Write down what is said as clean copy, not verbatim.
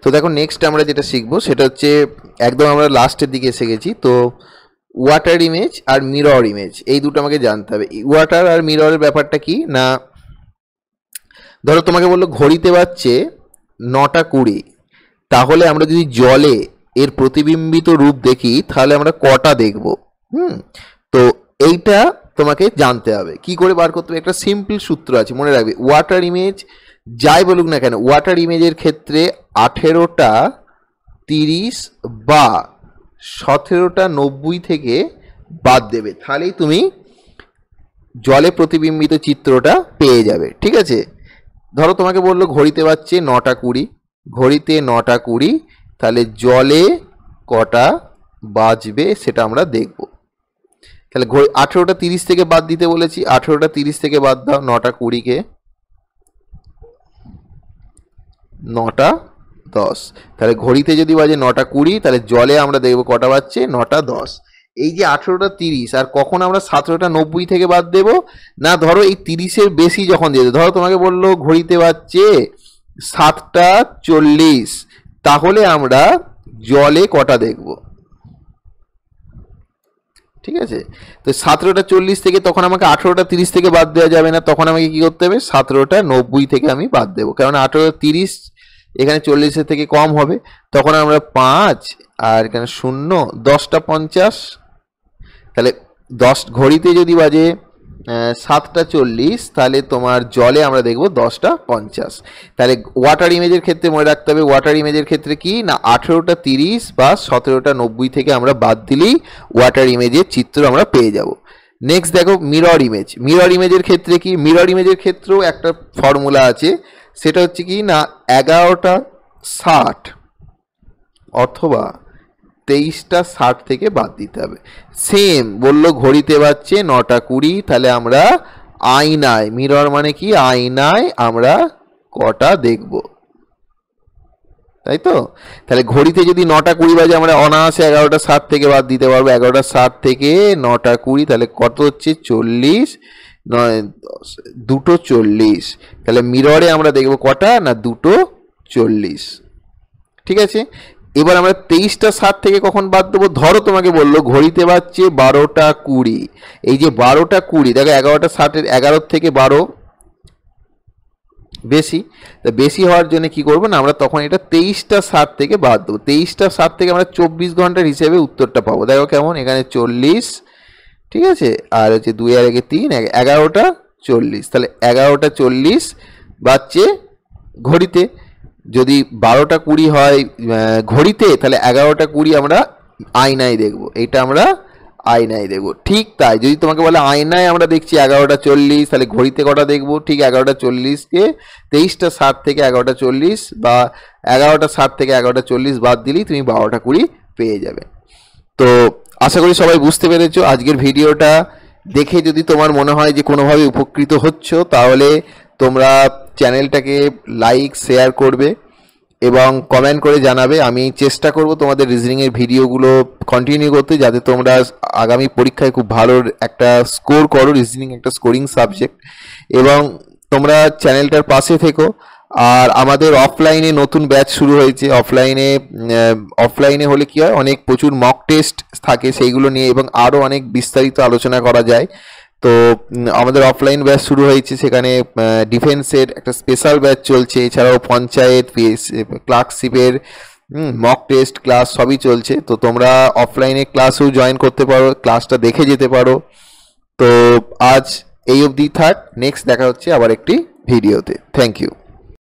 তো দেখো নেক্সট আমরা যেটা শিখবো সেটা হচ্ছে একদম আমরা লাস্টের দিকে এসে গেছি। তো ওয়াটার ইমেজ আর মিরর ইমেজ এই দুটো আমাকে জানতে হবে। ওয়াটার আর মিররের ব্যাপারটা কি না, ধরো তোমাকে বললো ঘড়িতে বাজছে 9:20, তাহলে আমরা যদি জলে এর প্রতিবিম্বিত রূপ দেখি তাহলে আমরা কটা দেখব। তো এইটা তোমাকে জানতে হবে। কি করে বার করতে হবে, একটা সিম্পল সূত্র আছে, মনে রাখবে। ওয়াটার ইমেজ যাই বলুক না কেন, ওয়াটার ইমেজের ক্ষেত্রে 18টা 30 বা 17টা 90 থেকে বাদ দেবে, তাহলেই তুমি জলে প্রতিবিম্বিত চিত্রটা পেয়ে যাবে। ঠিক আছে, ধরো তোমাকে বললো ঘড়িতে বাজছে 9:20, ঘড়িতে 9:20, তাহলে জলে কটা বাজবে সেটা আমরা দেখব। তাহলে 18টা 30 থেকে বাদ দিতে বলেছি, 18টা 30 থেকে বাদ দাও 9:20কে, 9:10। তাহলে ঘড়িতে যদি বাজে 9:20, তাহলে জলে আমরা দেখবো কটা বাজছে, 9:10। এই যে 18টা 30 আর কখন আমরা 17টা 90 থেকে বাদ দেব না, ধরো এই 30-এর বেশি যখন দিয়ে দেবো, ধরো তোমাকে বললো ঘড়িতে বাজছে 7টা 40, তাহলে আমরা জলে কটা দেখব। ঠিক আছে, তো 17টা 40 থেকে তখন আমাকে 18টা 30 থেকে বাদ দেওয়া যাবে না, তখন আমাকে কি করতে হবে, 17টা 90 থেকে আমি বাদ দেবো, কারণ 18টা 30 এখানে 40-এর থেকে কম হবে। তখন আমরা 5 আর এখানে 0, 10টা 50। তাহলে 10 ঘড়িতে যদি বাজে 7টা 40, তাহলে তোমার জলে আমরা দেখব 10টা 50। তাহলে ওয়াটার ইমেজের ক্ষেত্রে মনে রাখতে হবে, ওয়াটার ইমেজের ক্ষেত্রে কি না 18টা 30 বা 17টা 90 থেকে আমরা বাদ দিলেই ওয়াটার ইমেজের চিত্র আমরা পেয়ে যাব। নেক্সট দেখো মিরর ইমেজ। মিরর ইমেজের ক্ষেত্রে কি, মিরর ইমেজের ক্ষেত্রেও একটা ফর্মুলা আছে, সেটা হচ্ছে কি না 11টা 60 অথবা 23টা 60 থেকে বাদ দিতে হবে। সেম বললো ঘড়িতে বাজছে 9:20, তাহলে আমরা আয়নায়, মিরর মানে কি আয়নায় আমরা কটা দেখব, তাই তো। তাহলে ঘড়িতে যদি 9:20 বাজে, আমরা অনায়াসে 11টা 60 থেকে বাদ দিতে পারবো। 11টা 60 থেকে 9:20, তাহলে কত হচ্ছে 40, 2টো 40। তাহলে মিররে আমরা দেখব কটা না 2টো 40। ঠিক আছে, এবার আমরা 23টা 60 থেকে কখন বাদ দেবো, ধরো তোমাকে বললো ঘড়িতে বাজছে 12টা 20, এই যে 12টা 20, দেখো 11টা 60-এর 11 থেকে 12 বেশি, তা বেশি হওয়ার জন্য কি করবো না, আমরা তখন এটা 23টা 60 থেকে বাদ দেবো। 23টা 60 থেকে আমরা 24 ঘন্টার হিসেবে উত্তরটা পাবো। দেখো কেমন, এখানে 40, ঠিক আছে, আর হচ্ছে 2 আর 1 3, 11টা 40। তাহলে 11টা 40 বাজছে ঘড়িতে, যদি 12টা 20 হয় ঘড়িতে, তাহলে 11টা 20 আমরা আয়নায় দেখব, এইটা আমরা আয়নায় দেখব। ঠিক তাই, যদি তোমাকে বলে আয়নায় আমরা দেখছি 11টা 40, তাহলে ঘড়িতে কটা দেখবো, ঠিক 11টা 40কে 23টা 60 থেকে 11টা 40 বা 11টা 60 থেকে 11টা 40 বাদ দিলেই তুমি 12টা 20 পেয়ে যাবে। তো আশা করি সবাই বুঝতে পেরেছো। আজকের ভিডিওটা দেখে যদি তোমার মনে হয় যে কোনোভাবে উপকৃত হচ্ছ, তাহলে তোমরা চ্যানেলটাকে লাইক শেয়ার করবে এবং কমেন্ট করে জানাবে। আমি চেষ্টা করব তোমাদের রিজনিংয়ের ভিডিওগুলো কন্টিনিউ করতে, যাতে তোমরা আগামী পরীক্ষায় খুব ভালো একটা স্কোর করো। রিজনিং একটা স্কোরিং সাবজেক্ট, এবং তোমরা চ্যানেলটার পাশে থেকো। আর আমাদের অফলাইনে নতুন ব্যাচ শুরু হয়েছে। অফলাইনে হলে কি হয়, অনেক প্রচুর মক টেস্ট থাকে, সেইগুলো নিয়ে এবং আরও অনেক বিস্তারিত আলোচনা করা যায়। তো আমাদের অফলাইন ব্যাচ শুরু হয়েছে, সেখানে ডিফেন্সের একটা স্পেশাল ব্যাচ চলছে, এছাড়াও পঞ্চায়েত, ক্লার্কশিপের মক টেস্ট ক্লাস সবই চলছে। তো তোমরা অফলাইনে ক্লাসেও জয়েন করতে পারো, ক্লাসটা দেখে যেতে পারো। তো আজ এই অবধি থাক, নেক্সট দেখা হচ্ছে আবার একটি ভিডিওতে। Thank you.